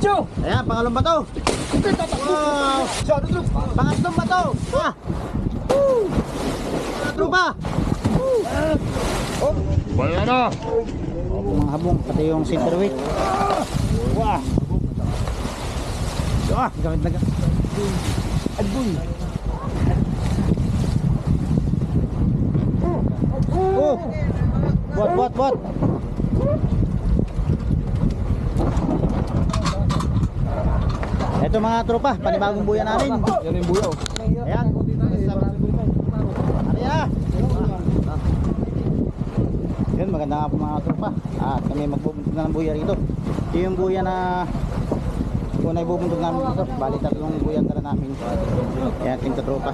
Ayan, pangalong bato. Wow. Pangatlong bato. Ah. Tropa. Bayan na! Mga habong, pati yung center weight. Wah. Gamit na gamit. Agoy. Oh. Buat. Ito mga tropa, panibagong buya namin. Yan yung buyaw. Ayan. Ayan. Yun, maganda nga po mga tropa. At kami magbubuntog na ng buya rito. Ito yung buya na kung na ibubuntog namin dito. Bali tatlong buya tala namin. Ayan, team ka tropa.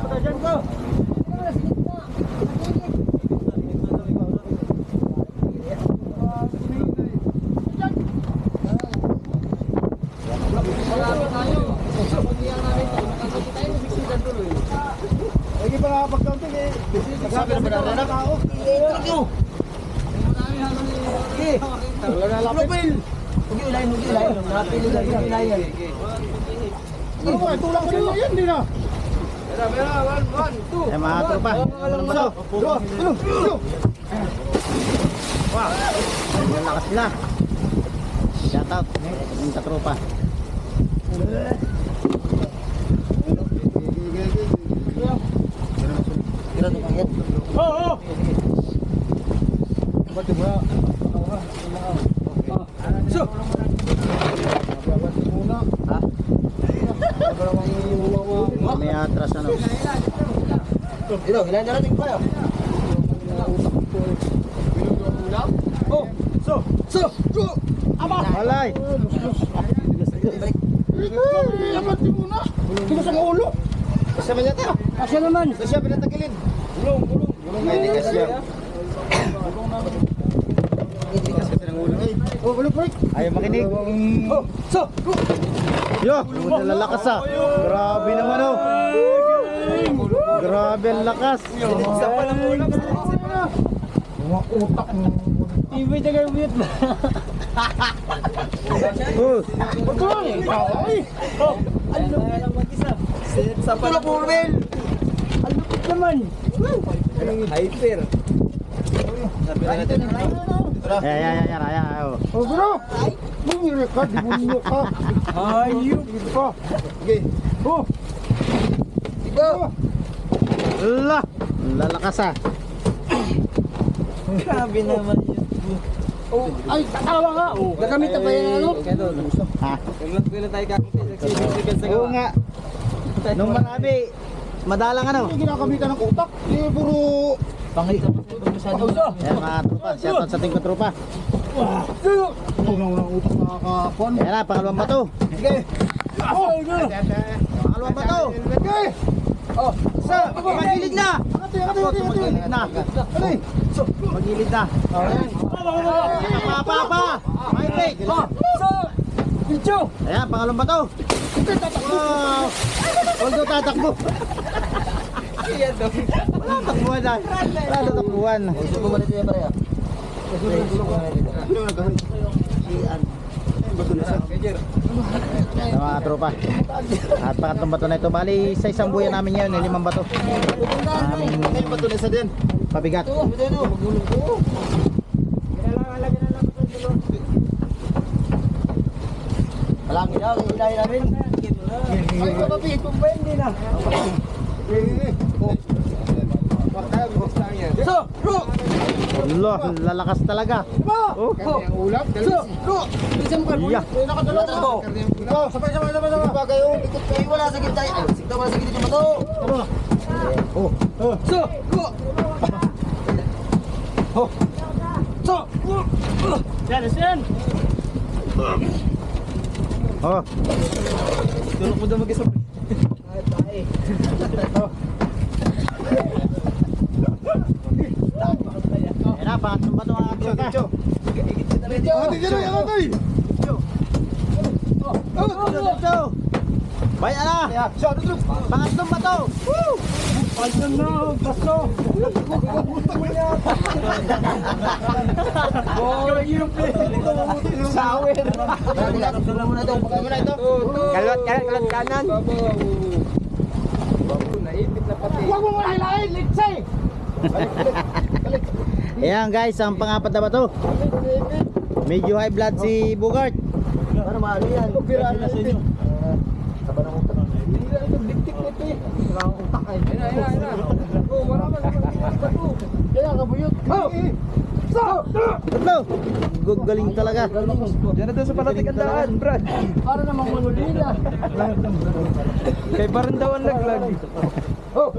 Lagi pa nga pagkaunting eh. Nagsabi na ba na rin ako? Lupil! Huwag yung ilayin. Napili na yung ilayin. Ano ba? Tulang ko nila yan, di na. Ayan mga tropa. Wow. Ang lakas sila. Shout out. Team ka tropa. May atras ano. Ilan na rin kayo? Alay. Dapat di muna. Kino sa ulo. Kasi man yata. Kasi naman. Kasi siya pinatagilin. Bulong. Ay, di kasi siya. Oh, bulong po. Ayaw makinig. Yo, lalakas ah. Grabe naman oh. Grabe ang lakas. Isa pa lang ulam. Mga utak mo. Ibig na gawin na. Ano na lang mag-isa? Sa pala po, Mel. Ang lupit naman. Hyper. Ayan. Oh, bro. Bumili ka, di bunyo ka. Ayup. Dito pa. Okay. Oh. Iba. La, lalakas ah. Grabe naman yun. Oh, ay, tatawa nga. Oh, gagamit pa yan ano? Ha? Kailan tayo kakapit? Oo nga. Nung marami, madalang ano. Hindi ginagamitan ng utak. Eh, puro... Pangay ka masyado. Ayan mga tropa, shout out sa team ko tropa. Unang utak nakakakuan. Ayan na, pangalawang bato. Sige. Oh, Pangalawang bato. Sige. Oh, Sa, magilid na. Ate. Magilid na. Alay. Magilid na. Pa. May break. Picho! Ayan, pangalawang bato. Wow. Huwag daw tatakbo. Wala takbuhan na. Wala takbuhan. Gusto ko malit yung pareha. Ayan mga tropa. At pangatlong bato na ito. Bali sa isang buya namin yun, 5 bato. Aming Bato na sa din. pabigat. Malaki na, ilahin namin. Ay, kapapit, kumpain din na. So, bro! Allah, lalakas talaga. Oh. Ang ulap, so, bro! Bisa mo ka, Yeah. nakadala mo. Sabay. Bagay yung ikot kayo, wala sa gitna. Ay, sigda wala sa gitna yung bato. So, bro! So, Yan! Oh. Tulog mo daw mag-isa. Ayan na, pangatlong bato mga tropa. Bayan na. Pangatlong bato. Woo! Pagyan na, baso. Oh, yung Sour. Kalot kanan. Huwag mo mahilahin, litsay. Ayan guys, ang pangapat na ba to? Medyo high blood si Bugart. Para maano yan. Pira na sa inyo. Taba ng utak. Hindi na ito diktik nito eh. Wala akong utak ay. Ayun. Oh, wala pa naman. Kaya kabuyot. Oh! Tatlo! Galing talaga. Diyan na doon sa palatikandaan, Brad. Para namang manulila. Kay Barandawan laglag. Oh!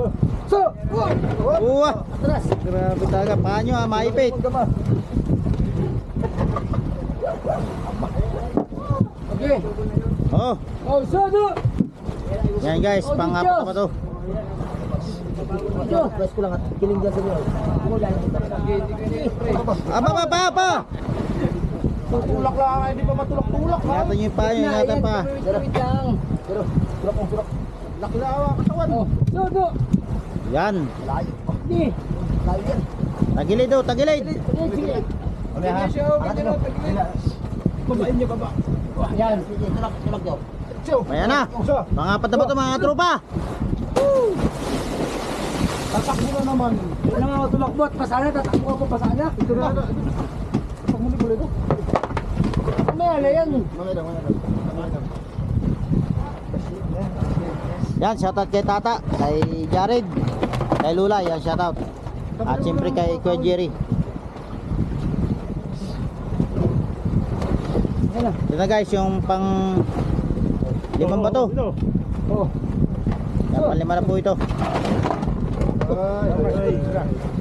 So! Uwa! Atras! Grabe talaga. Paano maipit? Okay. Oh! Oh, sado! Yan guys, pangapat na ba to? Ito! Press ko lang at kiling dyan sa inyo. Apa! Tulak lang, hindi pa matulak-tulak. Ingatan nyo pa, ingatan pa. Pero, tulak ang tulak. Laki na awa, katawan. Oh, sado! Yan. Layo. Hindi. Layo yan. Tagilid daw, tagilid. Sige. Ano ha? Babain niyo baba. Yan, sige, tulak daw. Ayan na. Pangapat na ba to mga tropa? Tatakbo na naman. Ano nga matulak bot? Pasana, tatakbo ako pasana. Ito na. Pagmuli ko ito. Mamaya yan. Yan, shoutout kay Tata, kay Jared, kay Lula, yan shoutout. At siyempre kay Kuya Jerry. Ito na guys, yung pang limang bato. Oh. Yan, pang lima na po ito.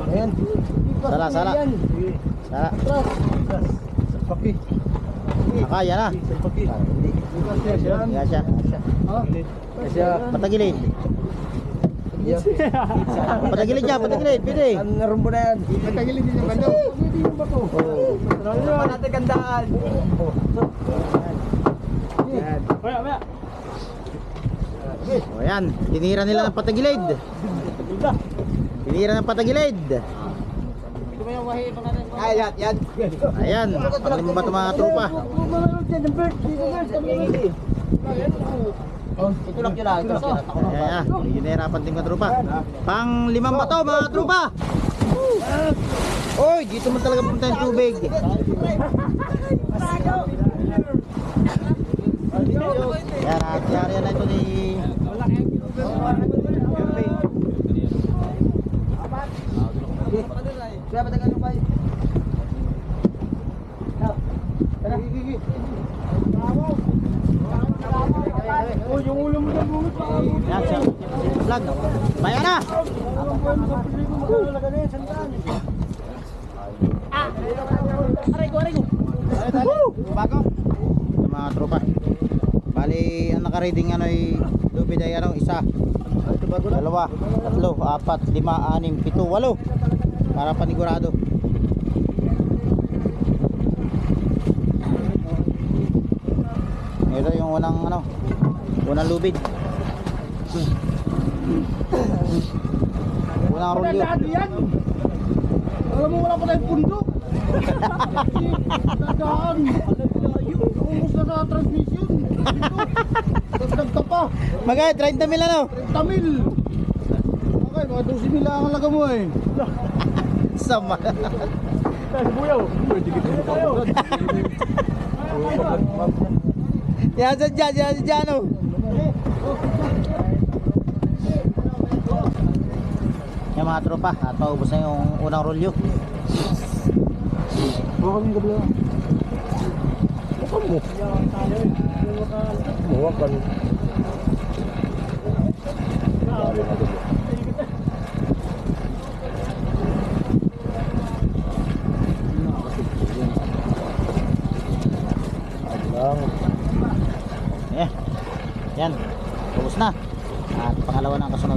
Ayan. Sala. Sala. Nakaya na. Kaya siya. Patagilid. Patagilid niya, patagilid. Pwede. Narumbo na yan. Patagilid din yung ganda. Pwede yung bato. Ano pa natin kandaan? O yan, tinira nila ng patagilid. Tinira ng patagilid. Ayan, yan. Ayan, pang lima bato mga tropa. Itulak nyo lang. Ayan, medyo nahirapan din mga tropa. Pang limang bato mga tropa. Oy, dito man talaga punta yung tubig. Yan, at yari na ito ni Kaya ba taga pa? Oh, yung ulo mo dyan bumit pa. yan, siya. Vlog. Maya na. Bago. Ito mga tropa. Bali, ang nakareading ano ay lubid ay ano, isa, dalawa, tatlo, apat, lima, anim, pito, walo. Para panigurado. Ito yung unang ano, unang lubid. Unang rolyo. Yan. Alam mo wala pa tayong pundo. Dadaan. Umus na sa transmission. Dagdag ka pa. Magay, 30 mil ano? 30 mil. Okay, mga 12 mil ang halaga mo eh. Sama. Buyaw. Pwede kita magpapagod. Yan sa dyan, oh. Yan mga tropa, at maubos na yung unang rolyo. Baka yung gabla. Baka mo. Mawakan. Yan, ubos na. At pangalawa na ang kasunod.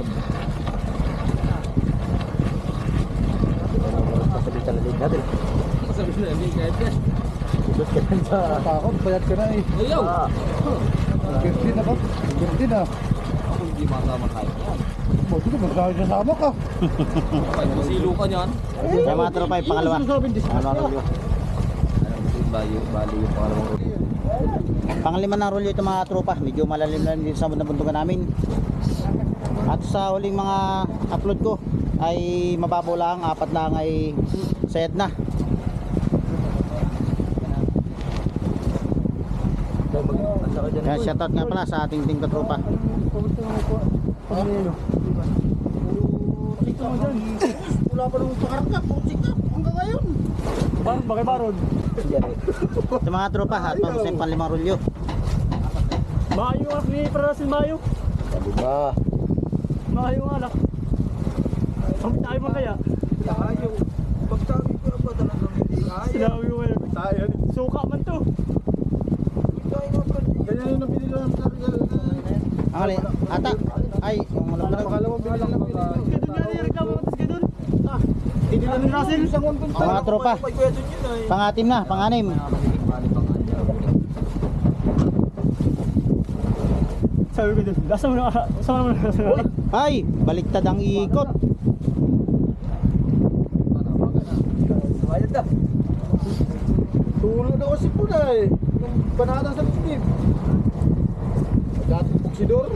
Pasabi sa lalig natin. Pasabi sa lalig natin. Ibot ka lang sa takot. Bayad ka na eh. Ayaw! 15 na ba? 15 na. Hindi makasama kayo yan. Buti ka, magkakaroon na sama ka. Kung silo ka niyan. Kaya mga tropa, yung pangalawa. Sinasabing disgrasya. Pangalawa rolyo. Bali yung pangalawang rolyo. Panglima ng rolyo ito mga tropa. Medyo malalim na dito sa nabuntugan namin. At sa huling mga upload ko ay mababaw lang, 4 lang ay sayad na. Kaya shoutout nga pala sa ating team katropa. Wala pa nung pakarap, putik ka, hanggang ngayon. Bakit baron? Sa mga tropa, at pang sa panlimang rolyo. Maayo ang ni Parasil Mayo. Sabi ba? Maayo ang alak. Ang tayo mo kaya? Tayo. Pagsabi ko ba talagang hindi kaya? Sinabi ko ngayon. Tayo. Suka man to. Ganyan yung napili lang sa Ang alin, ata, ay, yung malapit. Ganun nga yung reklamo mo, tas ganun. Hindi na ni Russell. Mga tropa, pangatim na, panganim. Sabi ko dun, lasa mo na, Ay, baliktad ang ikot. Bayad na. tulong daw kasi po na eh. Yung panata sa Steve. Dating buksidor.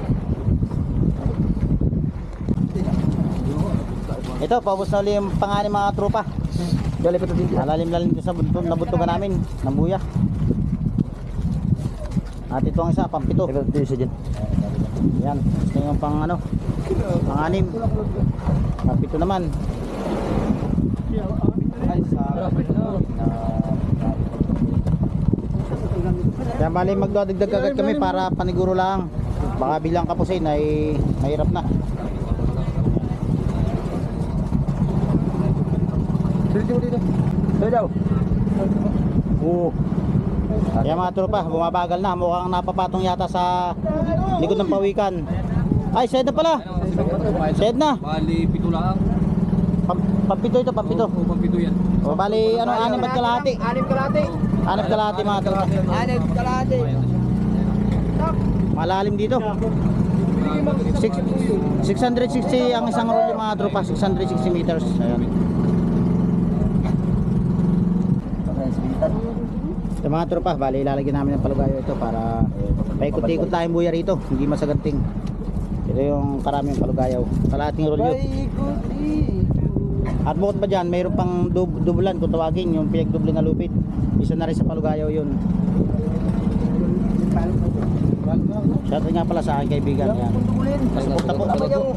Ito, paubos na ulit yung panganim mga tropa. Malalim-lalim dito sa nabuntugan namin, ng buya. At ito ang isa, pampito. Yan, gusto yung pang ano, panganim. Pampito naman. Kaya bali magdadagdag agad kami para paniguro lang. Baka bilang kapusin ay mahirap na. Sa'yo daw. Oo. Kaya mga tropa, bumabagal na. Mukhang napapatong yata sa likod ng pawikan. Ay, shed na pala. Shed na. Bali, pito lang. Pampito ito, pampito. Oo, pampito yan. O, bali, ano, 6 at kalahati. 6 kalate. 6 kalahati mga tropa. 6 kalate. Malalim dito. 660 ang isang roll yung mga tropa. 660 meters. Ayan. Sa mga tropa, bali ilalagyan namin ng palugayo ito para paikot-ikot lang yung buya rito, hindi masaganting. Ito yung karaming palugayaw. Kalahating rolyo. At bukod pa dyan, mayroon pang dubulan kung tawagin, yung pinagdubli na lupit. Isa na rin sa palugayaw yun. Shoutout nga pala sa aking kaibigan. Yan. Pasuporta po.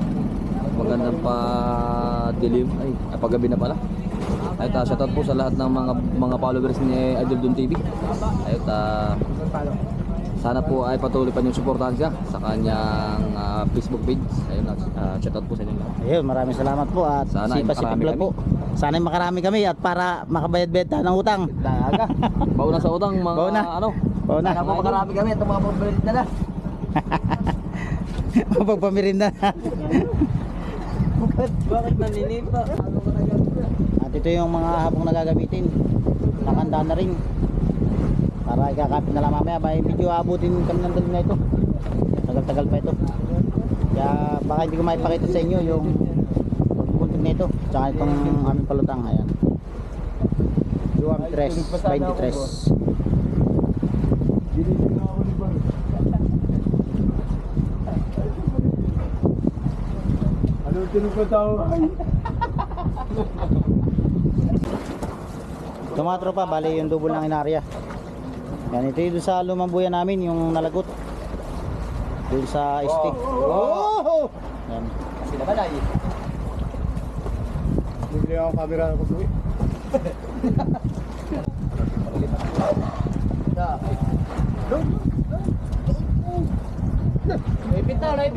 Magandang pa-dilim. Ay, paggabi na pala. Ay, shoutout po sa lahat ng mga followers ni Idol Don TV. Ay, sana po ay patuloy pa niyong suportahan siya sa kanyang Facebook page. Ayun, shoutout po sa inyo lahat. Ayun, maraming salamat po at Sana ay sipa-sipa makarami vlog po. Sana ay makarami kami at para makabayad-bayad tayo ng utang. Daga. Bauna sa utang mga Bauna. ano. Bauna. Sana po makarami kami at mga pabalit na. Pagpamirinda. Bakit naninipa? At ito yung mga habong nagagamitin. Nakanda na rin. Para ikakapit na lang mamaya. Medyo abutin kami ng dalim na ito. Tagal-tagal pa ito. Kaya baka hindi ko maipakita sa inyo yung pagpuntin na ito. Tsaka itong aming palutang. Ayan. Luwam 3, 23. Ano tinong ko tao? Ito mga tropa, bali yung double ng inarya. Yan, ito yung sa lumang buya namin, yung nalagot. Doon sa stick. Oh! Yan. Sila ba dahil? Bibili ako ng camera na pag-uwi. Naipitaw!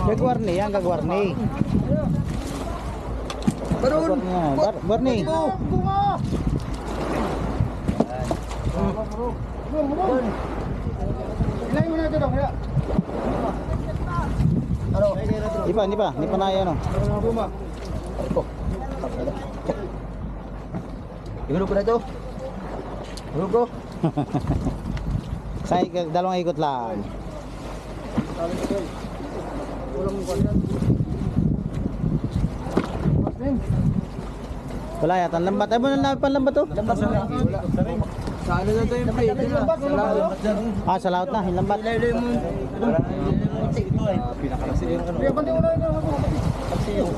Gagwarni yan, gagwarni. Gagwarni yan. Gwarni. Ilayin mo na ito daw, kaya. Ano? Hindi pa na yan, oh. Guma. Ito. Ihulog ko na ito. Ihulog ko. Dalawang ikot lang. Ulang mo yan. Wala yata, ang lambat. Ay, muna namin panlambat, oh. Lambat na. Wala. Sa ano na ito yung plate? Sa laot na, yung lambat. Ilayin mo. Pinakalasili yung ano. Kaya pati una yun ako. Kasi yung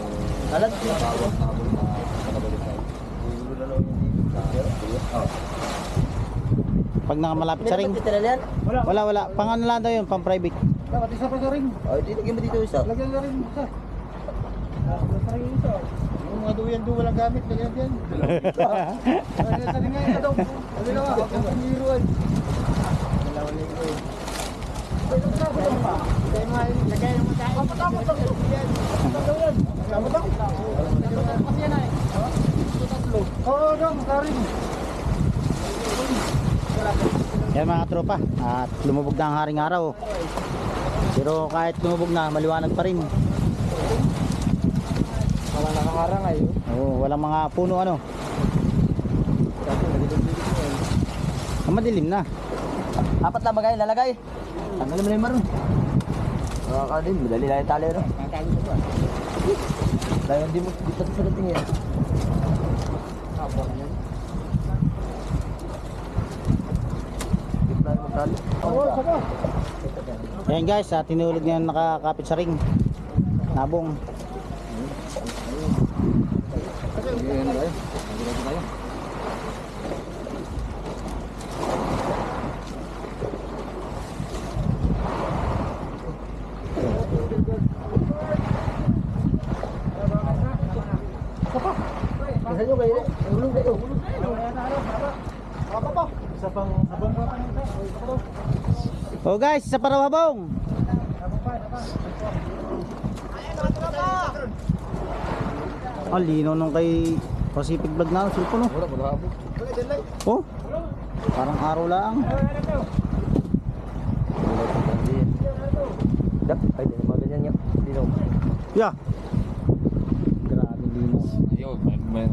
alat. Pag nakamalapit sa ring. Wala. Pang ano lang daw yun, pang private. Dapat isa pa sa ring. Ay, titigyan mo dito isa. Lagyan na rin isa. Sa ring isa. Yung mga duyan walang gamit. Lagyan yan. Lagyan sa ring ngayon. Ano na ba? Ang pangiro ay. Dalawa na yun. Pwede sa ako pa. Lagyan mo sa akin. Tapos ang yan. Tapos ang kasi yan ay. Oo, dong. Sa ring. Yan mga tropa. At lumubog na ang haring araw. Pero kahit lumubog na, maliwanag pa rin. Wala nakakarang ay. Oo, walang mga puno ano. Madilim na. Apat na bagay, lalagay. Tanggalin mo na yung maroon. Nakakadin, madali lang yung tali, no? Dahil hindi mo dito sa dating yan. Habang yan. Dito tayo magtali. Oo, saka. Ayan guys, tinulog niya yung nakakapit sa ring. Nabong. Ayan na tayo. Dito tayo. Kasi nyo kayo, hulog kayo. Apa pa? Isa pang sabon pa Oh guys, isa pa raw habong. Ang lino nung kay Pacific Vlog na, cellphone, no? Wala, wala habog. Oh, parang araw lang. Dak, ay, di naman ganyan yan. Dino. Yeah. Grabe lino. Ayun, may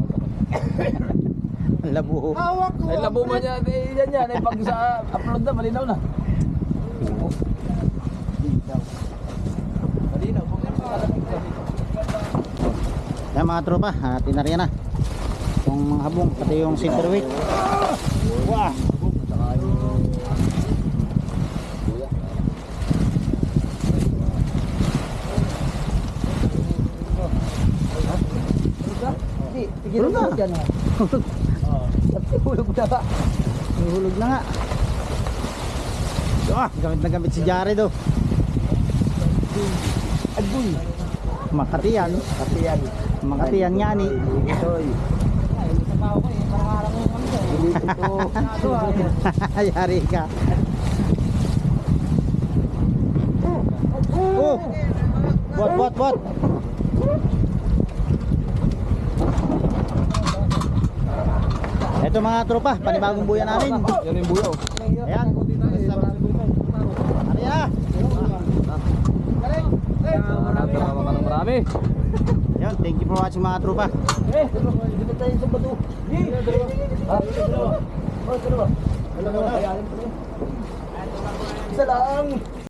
Ang labo. Hawak ko. ay, labo man yan. Eh, yan yan. Eh, pag sa upload na, malinaw na. Malinaw. Yan mga tropa, tinarya na. Yung mga habong, pati yung silverweight. Wah. Tigil na. Yan na. Hulog na ba? Hulog na nga. Gamit na gamit si Jared, oh. Agboy. Makati yan. Katiyan. Makati yan nga ni. Itoy. Yari ka. Oh. What? Ito mga tropa, panibagong buya namin. Yan yung buyaw. Ayan. Marami. Ayan, thank you for watching mga tropa. Dito tayo sa bato. Isa lang.